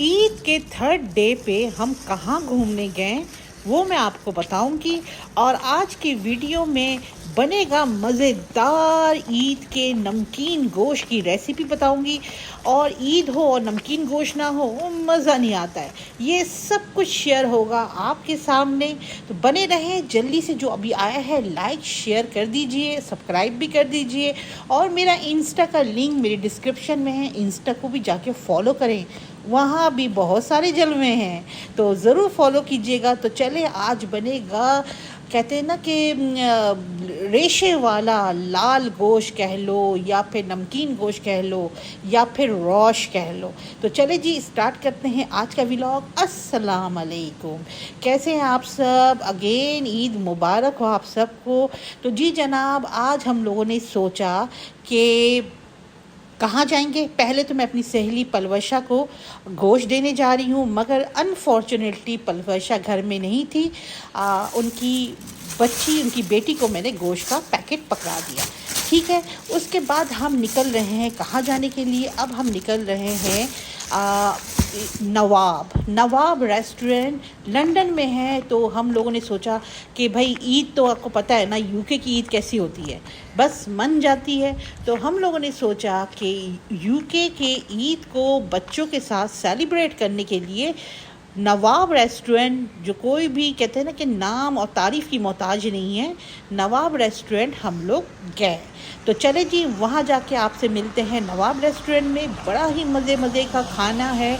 عید کے third day پہ ہم کہاں گھومنے گئے وہ میں آپ کو بتاؤں گی، اور آج کی ویڈیو میں بنے گا مزیدار عید کے نمکین گوشت کی ریسیپی بتاؤں گی۔ اور عید ہو اور نمکین گوشت نہ ہو وہ مزہ نہیں آتا ہے، یہ سب کچھ شیئر ہوگا آپ کے سامنے، تو بنے رہیں جلدی سے۔ جو ابھی آیا ہے لائک شیئر کر دیجئے، سبسکرائب بھی کر دیجئے، اور میرا انسٹا کا لنک میری ڈسکرپشن میں ہے، انسٹا کو بھی جا کے فالو کریں، وہاں بھی بہت سارے جلوے ہیں، تو ضرور فالو کیجیے گا۔ تو چلے آج بنے گا، کہتے ہیں نا کہ ریشے والا لال گوشت کہہ لو، یا پھر نمکین گوشت کہہ لو، یا پھر روش کہہ لو۔ تو چلے جی اسٹارٹ کرتے ہیں آج کا ولاگ۔ السلام علیکم، کیسے ہیں آپ سب؟ اگین عید مبارک ہو آپ سب کو۔ تو جی جناب، آج ہم لوگوں نے سوچا کہ کہاں جائیں گے۔ پہلے تو میں اپنی سہیلی پلوشا کو گوشت دینے جا رہی ہوں، مگر انفارچونیٹلی پلوشا گھر میں نہیں تھی، ان کی بچی، ان کی بیٹی کو میں نے گوشت کا پیکٹ پکڑا دیا، ٹھیک ہے۔ اس کے بعد ہم نکل رہے ہیں کہاں جانے کے لیے؟ اب ہم نکل رہے ہیں نواب ریسٹورنٹ لنڈن میں ہے۔ تو ہم لوگوں نے سوچا کہ بھائی عید تو آپ کو پتہ ہے نا یو کے کی عید کیسی ہوتی ہے، بس من جاتی ہے۔ تو ہم لوگوں نے سوچا کہ یو کے عید کو بچوں کے ساتھ سیلیبریٹ کرنے کے لیے نواب ریسٹورنٹ، جو کوئی بھی کہتے ہیں نا کہ نام اور تعریف کی محتاج نہیں ہے، نواب ریسٹورنٹ ہم لوگ گئے۔ تو چلے جی وہاں جا کے آپ سے ملتے ہیں۔ نواب ریسٹورنٹ میں بڑا ہی مزے کا کھانا ہے،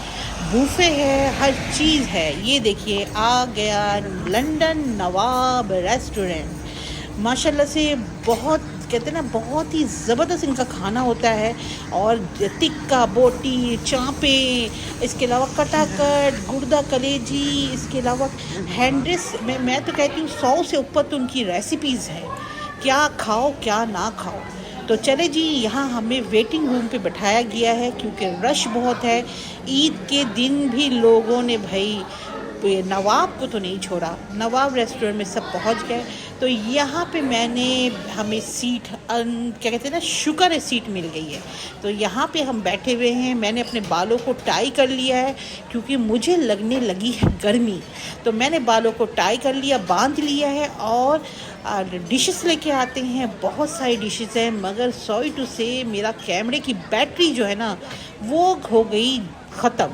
بوفے ہے، ہر چیز ہے۔ یہ دیکھیے آ گیا لنڈن نواب ریسٹورنٹ، ماشاءاللہ سے بہت کہتے ہیں نا بہت ہی زبردست ان کا کھانا ہوتا ہے، اور ٹکا بوٹی، چانپیں، اس کے علاوہ کٹا کٹ، گردہ کلیجی، اس کے علاوہ ہینڈس، میں تو کہتی ہوں 100 سے اوپر تو ان کی ریسیپیز ہیں، کیا کھاؤ کیا نہ کھاؤ۔ تو چلے جی یہاں ہمیں ویٹنگ روم پہ بٹھایا گیا ہے، کیونکہ رش بہت ہے۔ عید کے دن بھی لوگوں نے بھائی نواب کو تو نہیں چھوڑا، نواب ریسٹورنٹ میں سب پہنچ گئے۔ تو یہاں پہ ہمیں سیٹ کیا کہتے ہیں نا شکر ہے سیٹ مل گئی ہے، تو یہاں پہ ہم بیٹھے ہوئے ہیں۔ میں نے اپنے بالوں کو ٹائی کر لیا ہے، کیونکہ مجھے لگنے لگی ہے گرمی، تو میں نے بالوں کو ٹائی کر لیا، باندھ لیا ہے، اور ڈشز لے کے آتے ہیں، بہت ساری ڈشز ہیں، مگر سوری ٹو سے میرا کیمرے کی بیٹری جو ہے نا وہ ہو گئی ختم۔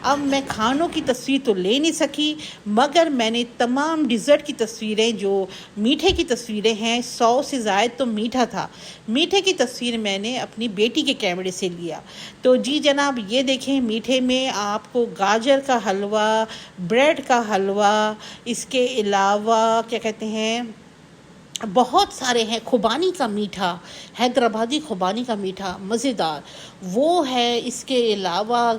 اب میں کھانوں کی تصویر تو لے نہیں سکی، مگر میں نے تمام ڈیزرٹ کی تصویریں، جو میٹھے کی تصویریں ہیں، 100 سے زائد تو میٹھا تھا، میٹھے کی تصویر میں نے اپنی بیٹی کے کیمرے سے لیا۔ تو جی جناب یہ دیکھیں، میٹھے میں آپ کو گاجر کا حلوہ، بریڈ کا حلوہ، اس کے علاوہ کیا کہتے ہیں بہت سارے ہیں، خوبانی کا میٹھا، حیدرآبادی خوبانی کا میٹھا مزیدار وہ ہے، اس کے علاوہ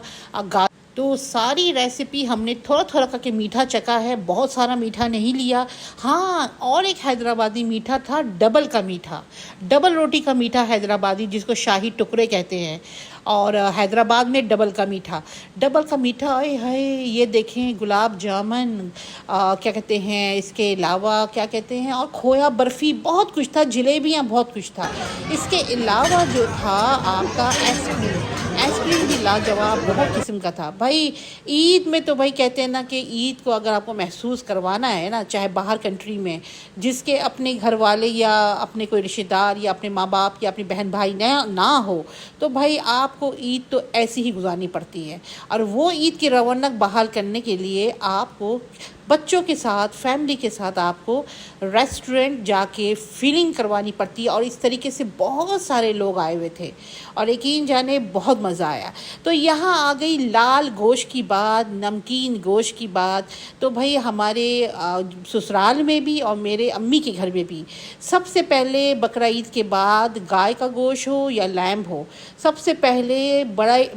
تو ساری ریسیپی ہم نے تھوڑا تھوڑا کر کے میٹھا چکا ہے، بہت سارا میٹھا نہیں لیا۔ ہاں، اور ایک حیدرآبادی میٹھا تھا، ڈبل کا میٹھا، ڈبل روٹی کا میٹھا حیدرآبادی، جس کو شاہی ٹکڑے کہتے ہیں، اور حیدرآباد میں ڈبل کا میٹھا آئے ہائے۔ یہ دیکھیں گلاب جامن، کیا کہتے ہیں اس کے علاوہ کیا کہتے ہیں، اور کھویا برفی، بہت کچھ تھا، جلیبیاں بہت کچھ تھا۔ اس کے علاوہ جو تھا آپ کا آئس کریم بھی لاجواب بہت قسم کا تھا۔ بھائی عید میں تو بھائی کہتے ہیں نا کہ عید کو اگر آپ کو محسوس کروانا ہے نا، چاہے باہر کنٹری میں، جس کے اپنے گھر والے یا اپنے کوئی رشتہ دار یا اپنے ماں باپ یا اپنے بہن بھائی نہ ہو، تو بھائی آپ کو عید تو ایسی ہی گزارنی پڑتی ہے۔ اور وہ عید کی رونق بحال کرنے کے لیے آپ کو بچوں کے ساتھ، فیملی کے ساتھ آپ کو ریسٹورنٹ جا کے فیلنگ کروانی پڑتی ہے، اور اس طریقے سے بہت سارے لوگ آئے ہوئے تھے، اور یقین جانے بہت مزہ آیا۔ تو یہاں آ گئی لال گوشت کی بات، نمکین گوشت کی بات۔ تو بھائی ہمارے سسرال میں بھی اور میرے امی کے گھر میں بھی سب سے پہلے بقرعید کے بعد گائے کا گوشت ہو یا لیمب ہو، سب سے پہلے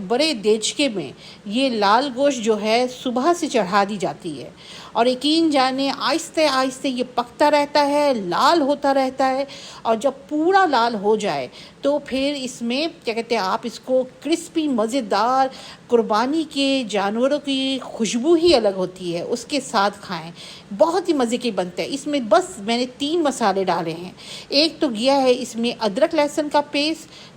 بڑے دیچکے میں یہ لال گوشت جو ہے صبح سے چڑھا دی جاتی ہے، اور یقین جانے آہستہ آہستہ یہ پکتا رہتا ہے، لال ہوتا رہتا ہے، اور جب پورا لال ہو جائے تو پھر اس میں کیا کہتے ہیں آپ اس کو کرسپی مزیدار، قربانی کے جانوروں کی خوشبو ہی الگ ہوتی ہے، اس کے ساتھ کھائیں، بہت ہی مزے کے بنتے ہیں۔ اس میں بس میں نے 3 مسالے ڈالے ہیں۔ ایک تو گیا ہے اس میں ادرک لہسن کا پیسٹ،